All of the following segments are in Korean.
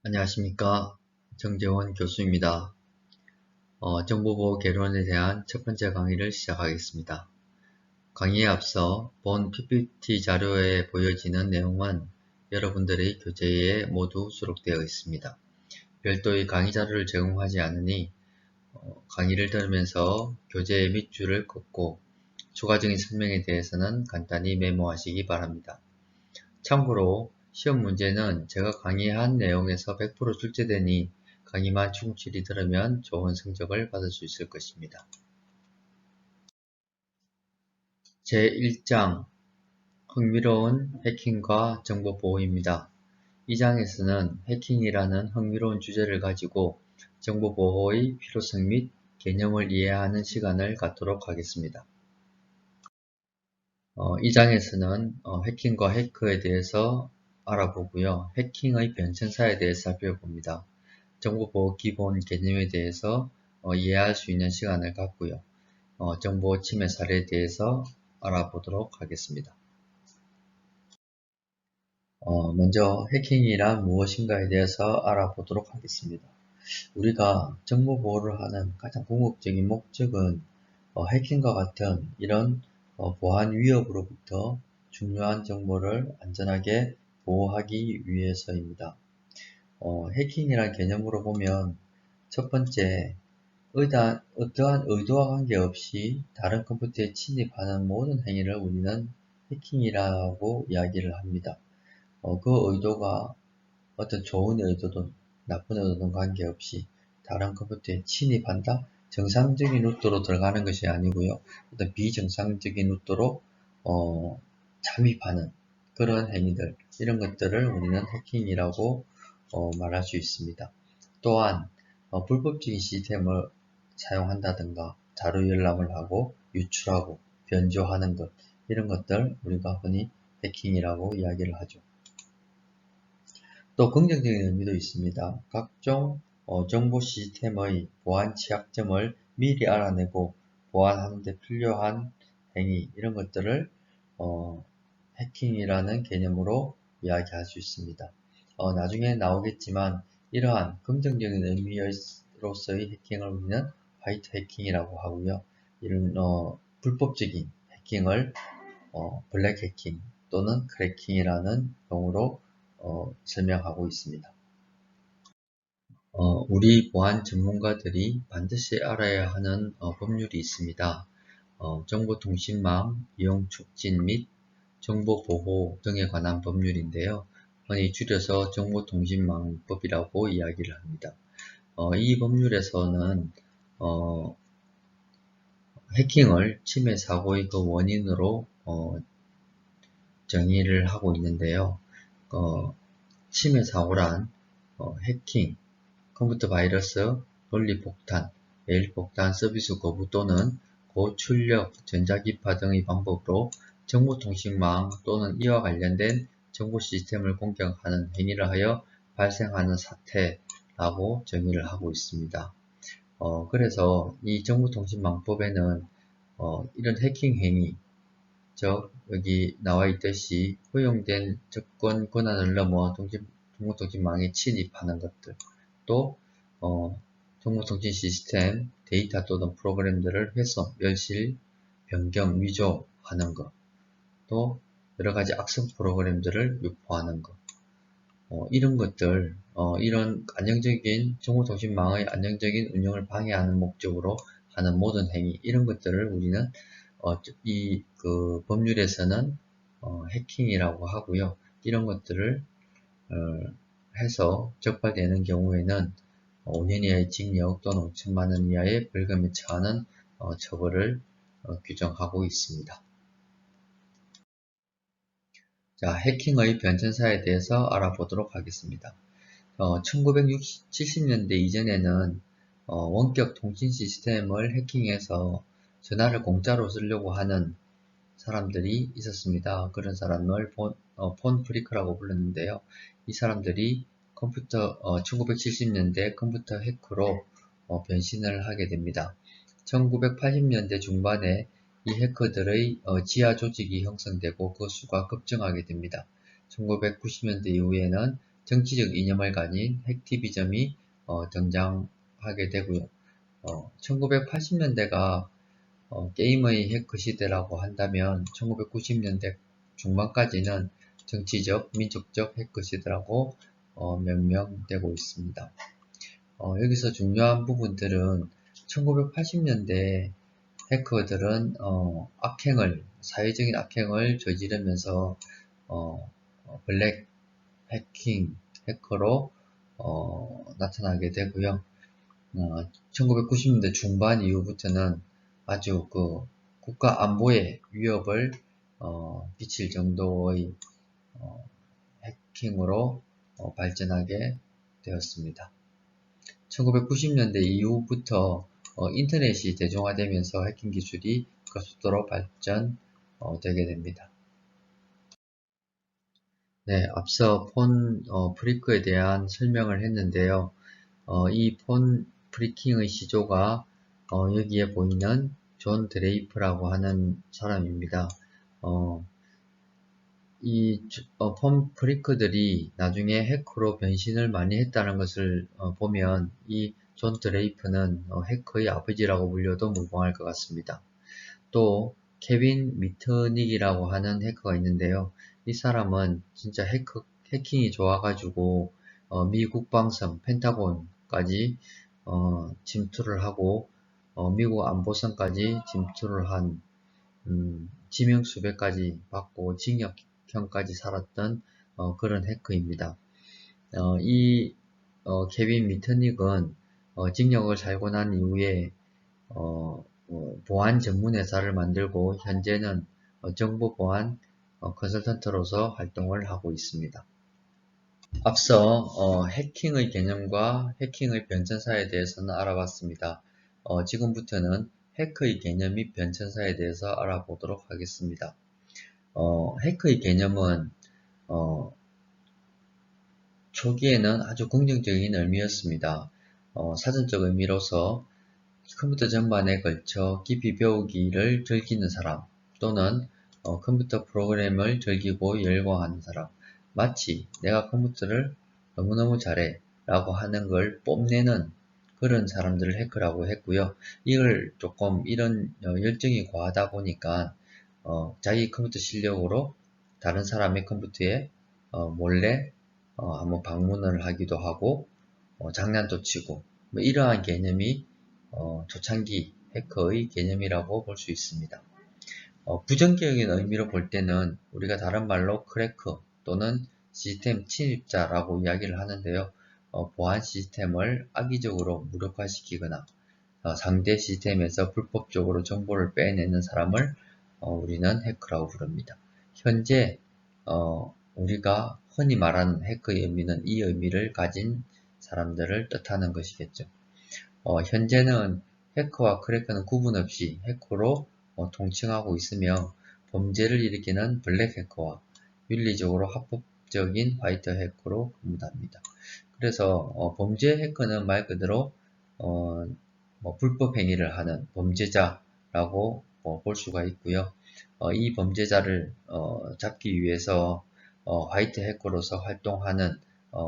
안녕하십니까. 정재원 교수입니다. 정보보호 개론에 대한 첫 번째 강의를 시작하겠습니다. 강의에 앞서 본 PPT 자료에 보여지는 내용은 여러분들의 교재에 모두 수록되어 있습니다. 별도의 강의 자료를 제공하지 않으니 강의를 들으면서 교재의 밑줄을 긋고 추가적인 설명에 대해서는 간단히 메모하시기 바랍니다. 참고로 시험 문제는 제가 강의한 내용에서 100% 출제되니 강의만 충실히 들으면 좋은 성적을 받을 수 있을 것입니다. 제1장 흥미로운 해킹과 정보보호입니다. 이 장에서는 해킹이라는 흥미로운 주제를 가지고 정보보호의 필요성 및 개념을 이해하는 시간을 갖도록 하겠습니다. 이 장에서는 해킹과 해커에 대해서 알아보고요. 해킹의 변천사에 대해서 살펴봅니다. 정보보호 기본 개념에 대해서 이해할 수 있는 시간을 갖고요. 정보 침해 사례에 대해서 알아보도록 하겠습니다. 먼저 해킹이란 무엇인가에 대해서 알아보도록 하겠습니다. 우리가 정보보호를 하는 가장 궁극적인 목적은 해킹과 같은 이런 보안 위협으로부터 중요한 정보를 안전하게 보호하기 위해서입니다. 해킹이란 개념으로 보면 첫 번째, 어떠한 의도와 관계없이 다른 컴퓨터에 침입하는 모든 행위를 우리는 해킹이라고 이야기를 합니다. 그 의도가 어떤 좋은 의도든 나쁜 의도든 관계없이 다른 컴퓨터에 침입한다? 정상적인 루트로 들어가는 것이 아니고요. 어떤 비정상적인 루트로 잠입하는 그런 행위들, 이런 것들을 우리는 해킹이라고 말할 수 있습니다. 또한 불법적인 시스템을 사용한다든가 자료 열람을 하고 유출하고 변조하는 것, 이런 것들 우리가 흔히 해킹이라고 이야기를 하죠. 또 긍정적인 의미도 있습니다. 각종 정보 시스템의 보안 취약점을 미리 알아내고 보완하는 데 필요한 행위, 이런 것들을 해킹이라는 개념으로 이야기할 수 있습니다. 나중에 나오겠지만 이러한 긍정적인 의미로서의 해킹을 우리는 화이트 해킹이라고 하고요. 이런 불법적인 해킹을 블랙 해킹 또는 크래킹이라는 용어로 설명하고 있습니다. 우리 보안 전문가들이 반드시 알아야 하는 법률이 있습니다. 정보통신망 이용 촉진 및 정보보호 등에 관한 법률인데요. 흔히 줄여서 정보통신망법이라고 이야기를 합니다. 이 법률에서는 해킹을 침해 사고의 그 원인으로 정의를 하고 있는데요. 침해 사고란 해킹, 컴퓨터 바이러스, 논리 폭탄, 메일 폭탄, 서비스 거부 또는 고출력, 전자기파 등의 방법으로 정보통신망 또는 이와 관련된 정보 시스템을 공격하는 행위를 하여 발생하는 사태라고 정의를 하고 있습니다. 그래서 이 정보통신망법에는 이런 해킹 행위, 즉 여기 나와 있듯이 허용된 접근 권한을 넘어 정보통신망에 침입하는 것들, 또 정보통신 시스템, 데이터 또는 프로그램들을 훼손, 멸실, 변경, 위조하는 것, 또 여러가지 악성 프로그램들을 유포하는 것, 이런 것들, 이런 안정적인 정보통신망의 안정적인 운영을 방해하는 목적으로 하는 모든 행위, 이런 것들을 우리는 그 법률에서는 해킹이라고 하고요. 이런 것들을 해서 적발되는 경우에는 5년 이하의 징역 또는 5천만 원 이하의 벌금에 처하는 처벌을 규정하고 있습니다. 자, 해킹의 변천사에 대해서 알아보도록 하겠습니다. 1970년대 이전에는 원격 통신 시스템을 해킹해서 전화를 공짜로 쓰려고 하는 사람들이 있었습니다. 그런 사람을 폰 프리크라고 불렀는데요. 이 사람들이 1970년대 컴퓨터 해커로 변신을 하게 됩니다. 1980년대 중반에 이 해커들의 지하 조직이 형성되고 그 수가 급증하게 됩니다. 1990년대 이후에는 정치적 이념을 가진 핵티비즘이 등장하게 되고요. 1980년대가 게임의 해크 시대라고 한다면 1990년대 중반까지는 정치적, 민족적 해크 시대라고 명명되고 있습니다. 여기서 중요한 부분들은 1980년대 해커들은 사회적인 악행을 저지르면서 블랙 해킹 해커로 나타나게 되고요. 1990년대 중반 이후부터는 아주 국가 안보에 위협을 끼칠 정도의 해킹으로 발전하게 되었습니다. 1990년대 이후부터 인터넷이 대중화되면서 해킹 기술이 급속도로 발전되게 됩니다. 네, 앞서 폰 프리크에 대한 설명을 했는데요. 이 폰 프리킹의 시조가 여기에 보이는 존 드레이프라고 하는 사람입니다. 폰 프리크들이 나중에 해커로 변신을 많이 했다는 것을 보면 이 존 드레이프는 해커의 아버지라고 불려도 무방할 것 같습니다. 또 케빈 미트닉이라고 하는 해커가 있는데요. 이 사람은 진짜 해킹이 좋아가지고 미 국방성 펜타곤까지 침투를 하고 미국 안보선까지 침투를 한 지명 수배까지 받고 징역형까지 살았던 그런 해커입니다. 이 케빈 미트닉은 징역을 살고 난 이후에 보안 전문 회사를 만들고 현재는 정보 보안 컨설턴트로서 활동을 하고 있습니다. 앞서 해킹의 개념과 해킹의 변천사에 대해서는 알아봤습니다. 지금부터는 해커의 개념 및 변천사에 대해서 알아보도록 하겠습니다. 해커의 개념은 초기에는 아주 긍정적인 의미였습니다. 사전적 의미로서 컴퓨터 전반에 걸쳐 깊이 배우기를 즐기는 사람 또는 컴퓨터 프로그램을 즐기고 열광하는 사람, 마치 내가 컴퓨터를 너무너무 잘해 라고 하는 걸 뽐내는 그런 사람들을 해커라고 했고요. 이런 열정이 과하다 보니까 자기 컴퓨터 실력으로 다른 사람의 컴퓨터에 몰래 한번 방문을 하기도 하고 장난도 치고 뭐 이러한 개념이 초창기 해커의 개념이라고 볼 수 있습니다. 부정적인 의미로 볼 때는 우리가 다른 말로 크래커 또는 시스템 침입자라고 이야기를 하는데요. 보안 시스템을 악의적으로 무력화시키거나 상대 시스템에서 불법적으로 정보를 빼내는 사람을 우리는 해커라고 부릅니다. 현재 우리가 흔히 말하는 해커의 의미는 이 의미를 가진 사람들을 뜻하는 것이겠죠. 현재는 해커와 크래커는 구분 없이 해커로 통칭하고 있으며 범죄를 일으키는 블랙 해커와 윤리적으로 합법적인 화이트 해커로 구분합니다. 그래서 범죄 해커는 말 그대로 불법 행위를 하는 범죄자라고 볼 수가 있고요. 이 범죄자를 잡기 위해서 화이트 해커로서 활동하는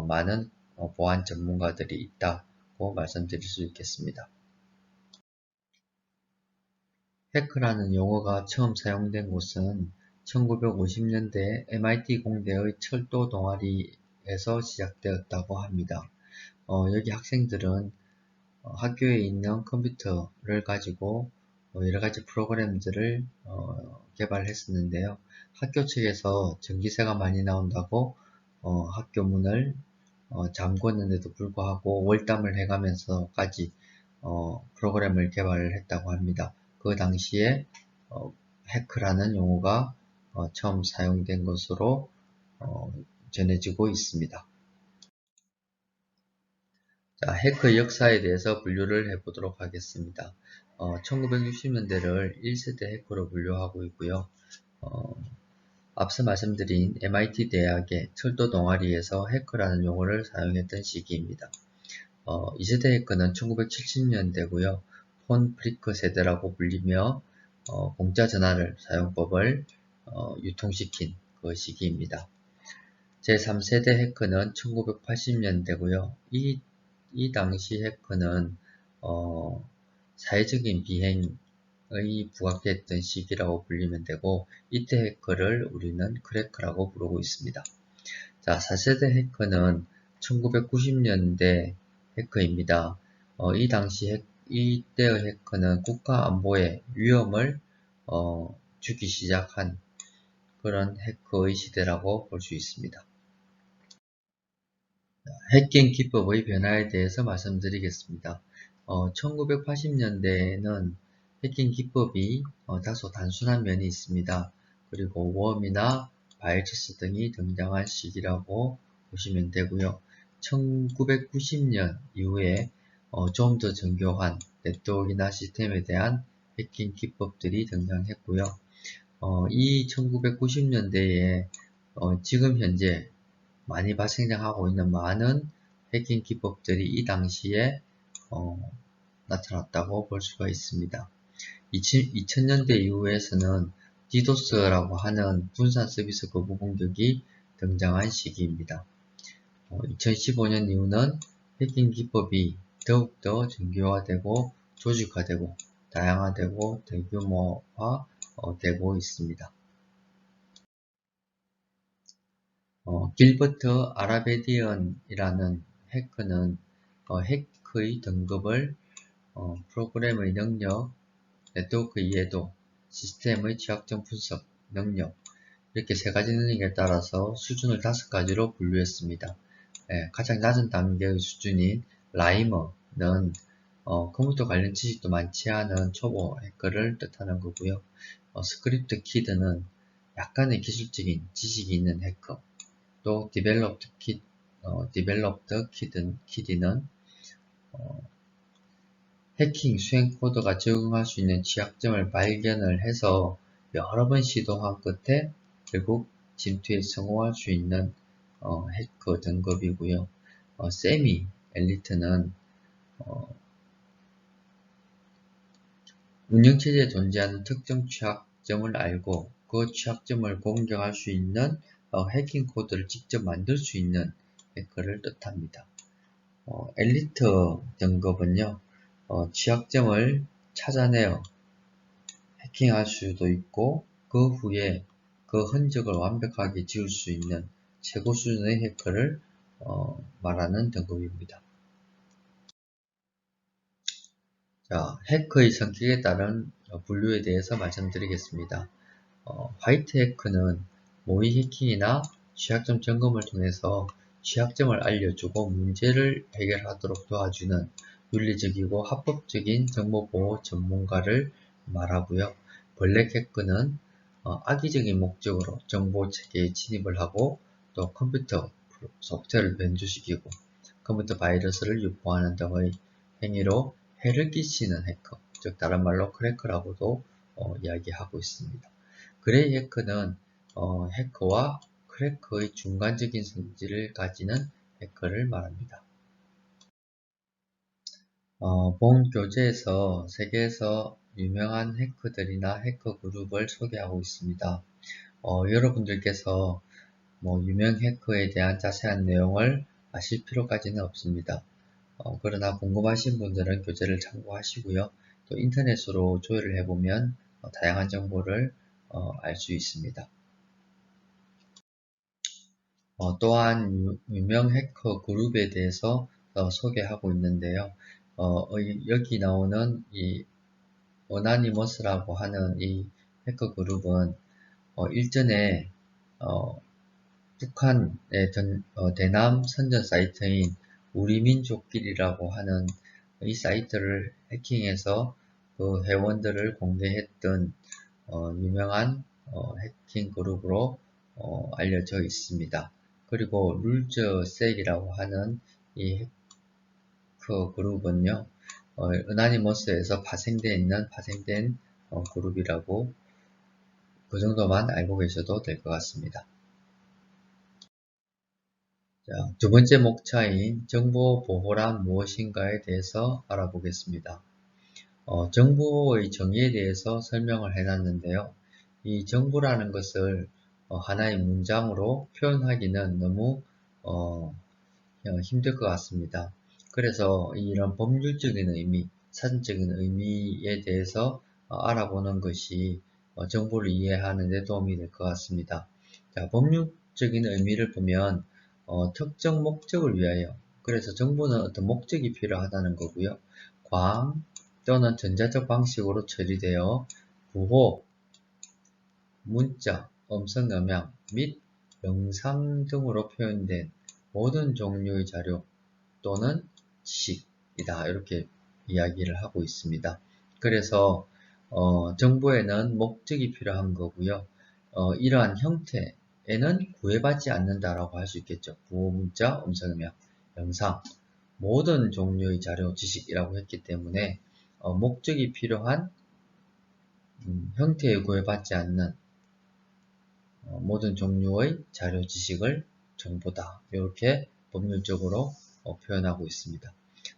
많은 보안 전문가들이 있다고 말씀드릴 수 있겠습니다. 해커라는 용어가 처음 사용된 곳은 1950년대 MIT 공대의 철도 동아리에서 시작되었다고 합니다. 여기 학생들은 학교에 있는 컴퓨터를 가지고 여러가지 프로그램들을 개발했었는데요. 학교 측에서 전기세가 많이 나온다고 학교 문을 잠궜는데도 불구하고 월담을 해가면서까지 프로그램을 개발을 했다고 합니다. 그 당시에 해커라는 용어가 처음 사용된 것으로 전해지고 있습니다. 자, 해커 역사에 대해서 분류를 해보도록 하겠습니다. 1960년대를 1세대 해커로 분류하고 있고요. 앞서 말씀드린 MIT 대학의 철도 동아리에서 해커라는 용어를 사용했던 시기입니다. 2세대 해커는 1970년대고요. 폰 프리크 세대라고 불리며 공짜 전화를 사용법을 유통시킨 그 시기입니다. 제3세대 해커는 1980년대고요. 이 당시 해커는 사회적인 비행의 부각됐던 시기라고 불리면 되고, 이때 해커를 우리는 크래커라고 부르고 있습니다. 자, 4세대 해커는 1990년대 해커입니다. 이때의 해커는 국가 안보에 위험을 주기 시작한 그런 해커의 시대라고 볼 수 있습니다. 해킹 기법의 변화에 대해서 말씀드리겠습니다. 1980년대에는 해킹 기법이 다소 단순한 면이 있습니다. 그리고 웜이나 바이러스 등이 등장한 시기라고 보시면 되고요. 1990년 이후에 좀 더 정교한 네트워크나 시스템에 대한 해킹 기법들이 등장했고요. 이 1990년대에 지금 현재 많이 발생하고 있는 많은 해킹 기법들이 이 당시에 나타났다고 볼 수가 있습니다. 2000년대 이후에서는 디도스라고 하는 분산 서비스 거부 공격이 등장한 시기입니다. 2015년 이후는 해킹 기법이 더욱더 정교화되고 조직화되고 다양화되고 대규모화 되고 있습니다. 길버트 아라베디언이라는 해커는 해커의 등급을 프로그램의 능력, 네트워크 이해도, 시스템의 취약점 분석 능력, 이렇게 세 가지 능력에 따라서 수준을 5가지로 분류했습니다. 가장 낮은 단계의 수준인 라이머는 컴퓨터 관련 지식도 많지 않은 초보 해커를 뜻하는 거고요. 스크립트 키드는 약간의 기술적인 지식이 있는 해커, 또 디벨롭드 키드는 해킹 수행 코드가 적용할 수 있는 취약점을 발견을 해서 여러 번 시도한 끝에 결국 침투에 성공할 수 있는 해커 등급이고요. 세미 엘리트는 운영체제에 존재하는 특정 취약점을 알고 그 취약점을 공격할 수 있는 해킹 코드를 직접 만들 수 있는 해커를 뜻합니다. 엘리트 등급은요, 취약점을 찾아내어 해킹할 수도 있고 그 후에 그 흔적을 완벽하게 지울 수 있는 최고 수준의 해커를 말하는 등급입니다. 자, 해커의 성격에 따른 분류에 대해서 말씀드리겠습니다. 화이트 해커는 모의 해킹이나 취약점 점검을 통해서 취약점을 알려주고 문제를 해결하도록 도와주는 윤리적이고 합법적인 정보보호 전문가를 말하고요. 블랙 해커는 악의적인 목적으로 정보체계에 진입을 하고 또 컴퓨터 소프트웨어를 변조시키고 컴퓨터 바이러스를 유포하는 등의 행위로 해를 끼치는 해커, 즉 다른 말로 크래커라고도 이야기하고 있습니다. 그레이 해커는 해커와 크래커의 중간적인 성질을 가지는 해커를 말합니다. 본 교재에서 세계에서 유명한 해커들이나 해커 그룹을 소개하고 있습니다. 여러분들께서 유명 해커에 대한 자세한 내용을 아실 필요까지는 없습니다. 그러나 궁금하신 분들은 교재를 참고하시고요. 또 인터넷으로 조회를 해보면 다양한 정보를 알 수 있습니다. 또한 유명 해커 그룹에 대해서 소개하고 있는데요. 여기 나오는 이 어나니머스라고 하는 이 해커 그룹은 일전에 북한의 대남 선전 사이트인 우리민족길이라고 하는 이 사이트를 해킹해서 그 회원들을 공개했던 유명한 해킹 그룹으로 알려져 있습니다. 그리고 룰즈색이라고 하는 이 해커 그룹은요, 어나니머스에서 파생된 그룹이라고 그 정도만 알고 계셔도 될 것 같습니다. 자, 두 번째 목차인 정보보호란 무엇인가에 대해서 알아보겠습니다. 정보의 정의에 대해서 설명을 해놨는데요. 이 정보라는 것을 하나의 문장으로 표현하기는 너무 힘들 것 같습니다. 그래서 이런 법률적인 의미, 사전적인 의미에 대해서 알아보는 것이 정보를 이해하는 데 도움이 될 것 같습니다. 자, 법률적인 의미를 보면 특정 목적을 위하여, 그래서 정보는 어떤 목적이 필요하다는 거고요. 광 또는 전자적 방식으로 처리되어 부호, 문자, 음성 음향 및 영상 등으로 표현된 모든 종류의 자료 또는 지식이다. 이렇게 이야기를 하고 있습니다. 그래서 정보에는 목적이 필요한 거고요. 이러한 형태에는 구애받지 않는다라고 할 수 있겠죠. 부호, 문자, 음성 음향, 영상 모든 종류의 자료, 지식이라고 했기 때문에 목적이 필요한 형태에 구애받지 않는 모든 종류의 자료, 지식을 정보다. 이렇게 법률적으로 표현하고 있습니다.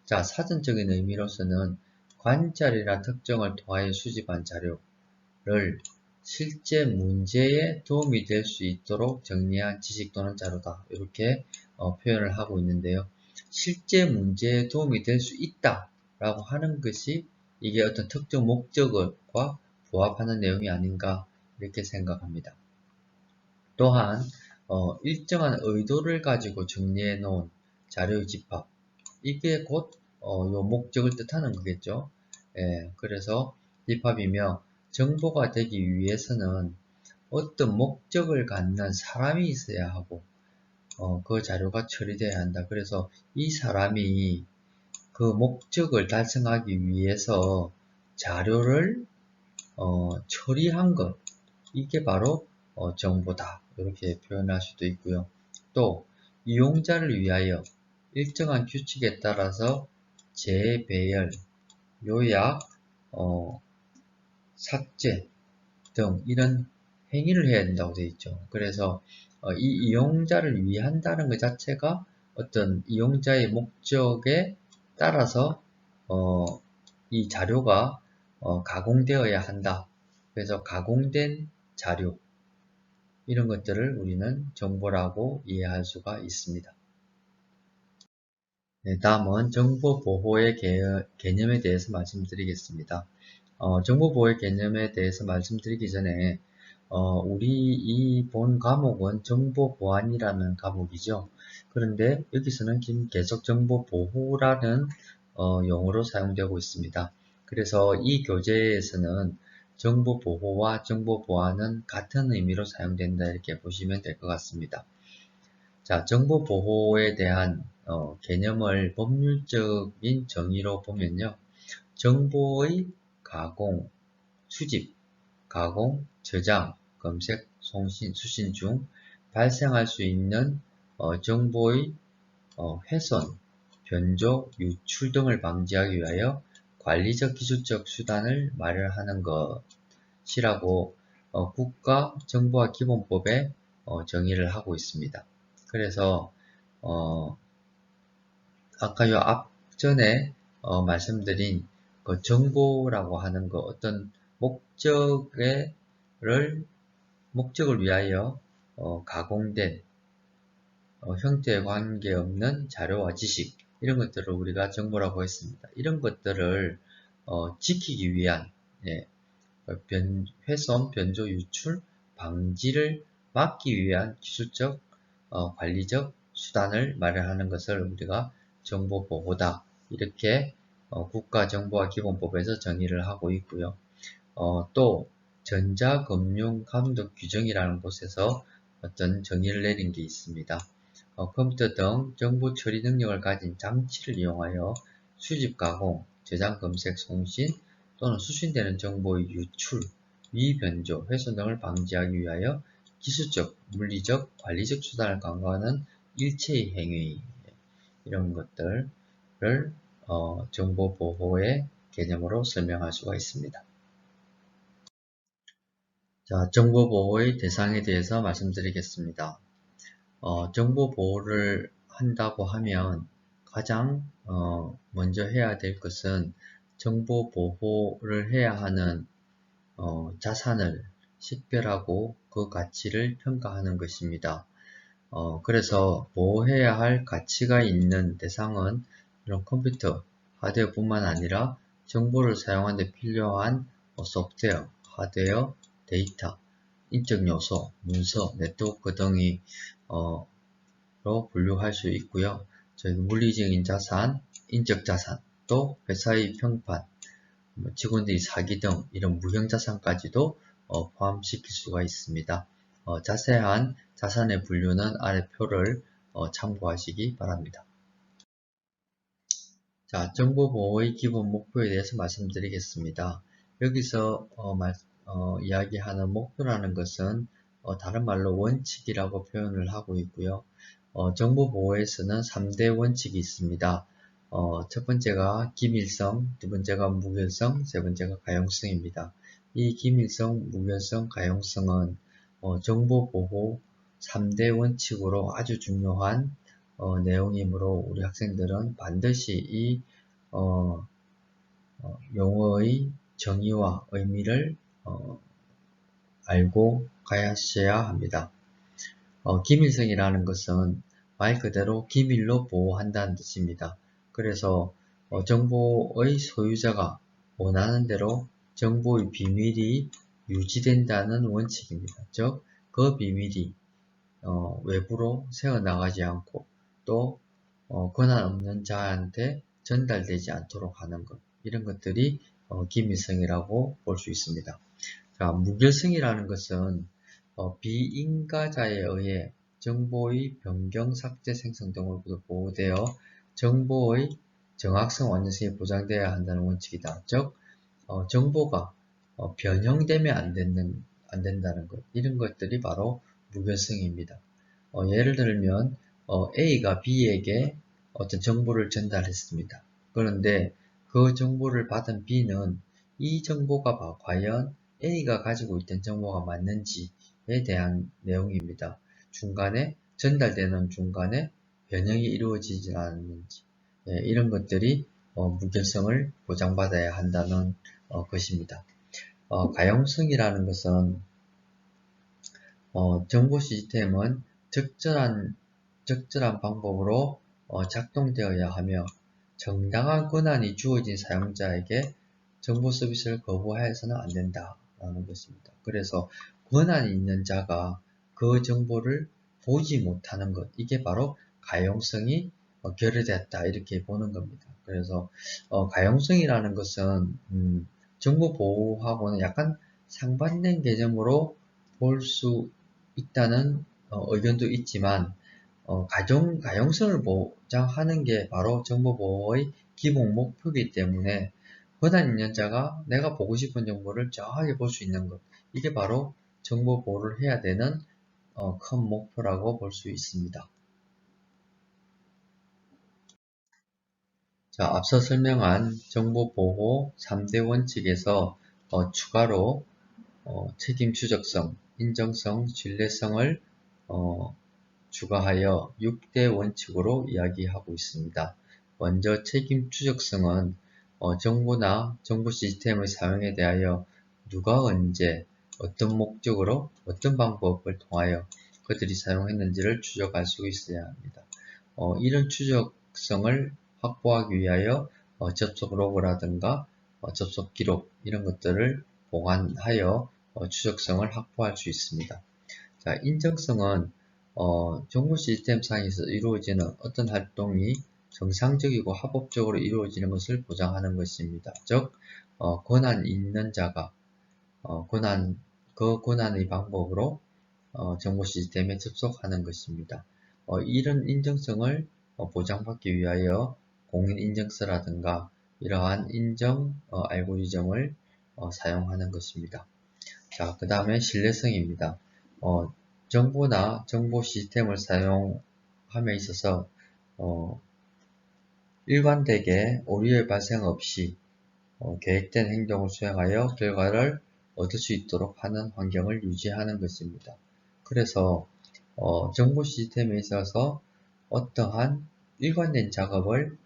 자, 사전적인 의미로서는 관찰이나 특정을 통하여 수집한 자료를 실제 문제에 도움이 될 수 있도록 정리한 지식 또는 자료다. 이렇게 표현을 하고 있는데요. 실제 문제에 도움이 될 수 있다 라고 하는 것이 이게 어떤 특정 목적과 부합하는 내용이 아닌가 이렇게 생각합니다. 또한 일정한 의도를 가지고 정리해 놓은 자료의 집합, 이게 곧 요 목적을 뜻하는 거겠죠. 예, 그래서 집합이며 정보가 되기 위해서는 어떤 목적을 갖는 사람이 있어야 하고 그 자료가 처리돼야 한다. 그래서 이 사람이 그 목적을 달성하기 위해서 자료를 처리한 것, 이게 바로 정보다. 이렇게 표현할 수도 있고요. 또 이용자를 위하여 일정한 규칙에 따라서 재배열, 요약, 삭제 등 이런 행위를 해야 된다고 되어 있죠. 그래서 이 이용자를 위한다는 것 자체가 어떤 이용자의 목적에 따라서 이 자료가 가공되어야 한다. 그래서 가공된 자료, 이런 것들을 우리는 정보라고 이해할 수가 있습니다. 네, 다음은 정보보호의 개념에 대해서 말씀드리겠습니다. 정보보호의 개념에 대해서 말씀드리기 전에 우리 이 본 과목은 정보보안이라는 과목이죠. 그런데 여기서는 계속 정보보호라는 용어로 사용되고 있습니다. 그래서 이 교재에서는 정보보호와 정보보안은 같은 의미로 사용된다 이렇게 보시면 될 것 같습니다. 자, 정보보호에 대한 개념을 법률적인 정의로 보면요. 정보의 가공, 수집, 가공, 저장, 검색, 송신, 수신 중 발생할 수 있는 정보의 훼손, 변조, 유출 등을 방지하기 위하여 관리적 기술적 수단을 마련하는 것이라고 국가정보화기본법에 정의를 하고 있습니다. 그래서 아까 요 앞전에 말씀드린 그 정보라고 하는 거 어떤 목적을 위하여 가공된 형태에 관계없는 자료와 지식 이런 것들을 우리가 정보라고 했습니다. 이런 것들을 지키기 위한 훼손, 변조, 유출, 방지를 막기 위한 기술적, 관리적 수단을 마련하는 것을 우리가 정보보호다. 이렇게 국가정보화기본법에서 정의를 하고 있고요. 또 전자금융감독규정이라는 곳에서 어떤 정의를 내린 게 있습니다. 컴퓨터 등 정보 처리 능력을 가진 장치를 이용하여 수집, 가공, 저장, 검색, 송신 또는 수신되는 정보의 유출, 위변조, 훼손 등을 방지하기 위하여 기술적, 물리적, 관리적 수단을 강구하는 일체의 행위 이런 것들을 정보보호의 개념으로 설명할 수가 있습니다. 자, 정보보호의 대상에 대해서 말씀드리겠습니다. 정보보호를 한다고 하면 가장 먼저 해야 될 것은 정보보호를 해야 하는 자산을 식별하고 그 가치를 평가하는 것입니다. 그래서 보호해야 할 가치가 있는 대상은 이런 컴퓨터, 하드웨어뿐만 아니라 정보를 사용하는 데 필요한 소프트웨어, 하드웨어, 데이터, 인적 요소, 문서, 네트워크 등이 로 분류할 수 있고요. 저희 물리적인 자산, 인적 자산, 또 회사의 평판, 직원들의 사기 등 이런 무형자산까지도 포함시킬 수가 있습니다. 자세한 자산의 분류는 아래 표를 참고하시기 바랍니다. 자, 정보보호의 기본 목표에 대해서 말씀드리겠습니다. 여기서 이야기하는 목표라는 것은 다른 말로 원칙이라고 표현을 하고 있고요. 정보보호에서는 3대 원칙이 있습니다. 첫 번째가 기밀성, 두 번째가 무결성, 세 번째가 가용성입니다. 이 기밀성, 무결성, 가용성은 정보보호 3대 원칙으로 아주 중요한 내용이므로 우리 학생들은 반드시 이 용어의 정의와 의미를 알고 가셔야 합니다. 기밀성이라는 것은 말 그대로 기밀로 보호한다는 뜻입니다. 그래서 정보의 소유자가 원하는 대로 정보의 비밀이 유지된다는 원칙입니다. 즉, 그 비밀이 외부로 새어나가지 않고 또 권한 없는 자한테 전달되지 않도록 하는 것, 이런 것들이 기밀성이라고 볼 수 있습니다. 자, 무결성이라는 것은 비인가자에 의해 정보의 변경, 삭제, 생성 등으로부터 보호되어 정보의 정확성, 완전성이 보장되어야 한다는 원칙이다. 즉, 정보가 변형되면 안 된다는 것, 이런 것들이 바로 무결성입니다. 예를 들면 A가 B에게 어떤 정보를 전달했습니다. 그런데 그 정보를 받은 B는 이 정보가 과연 A가 가지고 있던 정보가 맞는지에 대한 내용입니다. 전달되는 중간에 변형이 이루어지지 않는지, 이런 것들이 무결성을 보장받아야 한다는 것입니다. 가용성이라는 것은 정보 시스템은 적절한 방법으로 작동되어야 하며 정당한 권한이 주어진 사용자에게 정보 서비스를 거부해서는 안 된다라는 것입니다. 그래서 권한이 있는 자가 그 정보를 보지 못하는 것, 이게 바로 가용성이 결여됐다, 이렇게 보는 겁니다. 그래서 가용성이라는 것은 정보 보호하고는 약간 상반된 개념으로 볼 수 있다는 의견도 있지만 가용성을 보장하는 게 바로 정보보호의 기본 목표이기 때문에 권한 있는 자가 내가 보고 싶은 정보를 정확하게 볼 수 있는 것, 이게 바로 정보보호를 해야 되는 큰 목표라고 볼 수 있습니다. 자, 앞서 설명한 정보보호 3대 원칙에서 추가로 책임 추적성, 인정성, 신뢰성을 추가하여 6대 원칙으로 이야기하고 있습니다. 먼저 책임 추적성은 정보나 정보 시스템의 사용에 대하여 누가 언제 어떤 목적으로 어떤 방법을 통하여 그들이 사용했는지를 추적할 수 있어야 합니다. 이런 추적성을 확보하기 위하여 접속 로그라든가 접속 기록, 이런 것들을 보관하여 추적성을 확보할 수 있습니다. 자, 인정성은 정보 시스템상에서 이루어지는 어떤 활동이 정상적이고 합법적으로 이루어지는 것을 보장하는 것입니다. 즉, 권한 있는 자가 그 권한의 방법으로 정보 시스템에 접속하는 것입니다. 이런 인정성을 보장받기 위하여 공인인증서라든가 이러한 인정 알고리즘을 사용하는 것입니다. 자, 그 다음에 신뢰성입니다. 정보나 정보 시스템을 사용함에 있어서 일관되게 오류의 발생 없이 계획된 행동을 수행하여 결과를 얻을 수 있도록 하는 환경을 유지하는 것입니다. 그래서 정보 시스템에 있어서 어떠한 일관된 작업을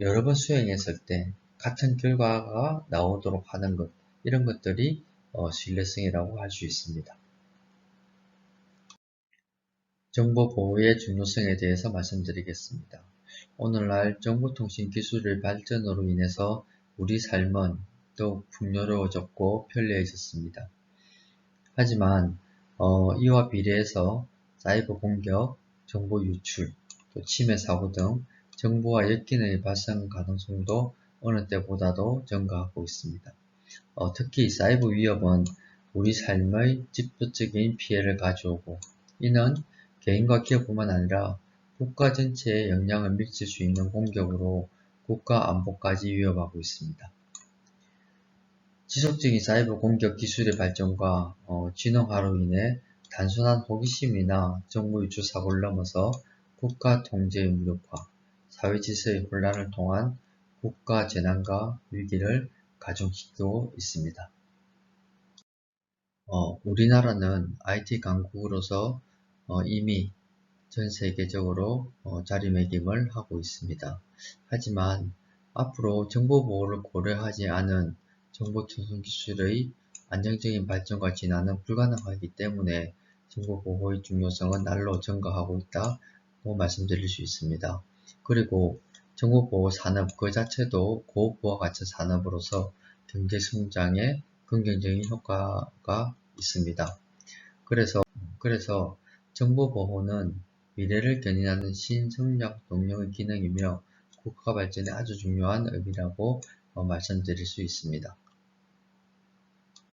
여러 번 수행했을 때 같은 결과가 나오도록 하는 것, 이런 것들이 신뢰성이라고 할 수 있습니다. 정보 보호의 중요성에 대해서 말씀드리겠습니다. 오늘날 정보통신 기술의 발전으로 인해서 우리 삶은 더욱 풍요로워졌고 편리해졌습니다. 하지만 이와 비례해서 사이버 공격, 정보 유출, 또 침해 사고 등 정보와 엮이는 발생 가능성도 어느 때보다도 증가하고 있습니다. 특히 사이버 위협은 우리 삶의 직접적인 피해를 가져오고 이는 개인과 기업뿐만 아니라 국가 전체에 영향을 미칠 수 있는 공격으로 국가 안보까지 위협하고 있습니다. 지속적인 사이버 공격 기술의 발전과 진흥화로 인해 단순한 호기심이나 정보 유출 사고를 넘어서 국가 통제의 무력화, 사회 질서의 혼란을 통한 국가 재난과 위기를 가중시키고 있습니다. 우리나라는 IT 강국으로서 이미 전 세계적으로 자리매김을 하고 있습니다. 하지만 앞으로 정보보호를 고려하지 않은 정보통신 기술의 안정적인 발전과 진화는 불가능하기 때문에 정보보호의 중요성은 날로 증가하고 있다고 말씀드릴 수 있습니다. 그리고 정보보호 산업 그 자체도 고부가가치 산업으로서 경제성장에 긍정적인 효과가 있습니다. 그래서 정보보호는 미래를 견인하는 신성장 동력의 기능이며 국가 발전에 아주 중요한 의미라고 말씀드릴 수 있습니다.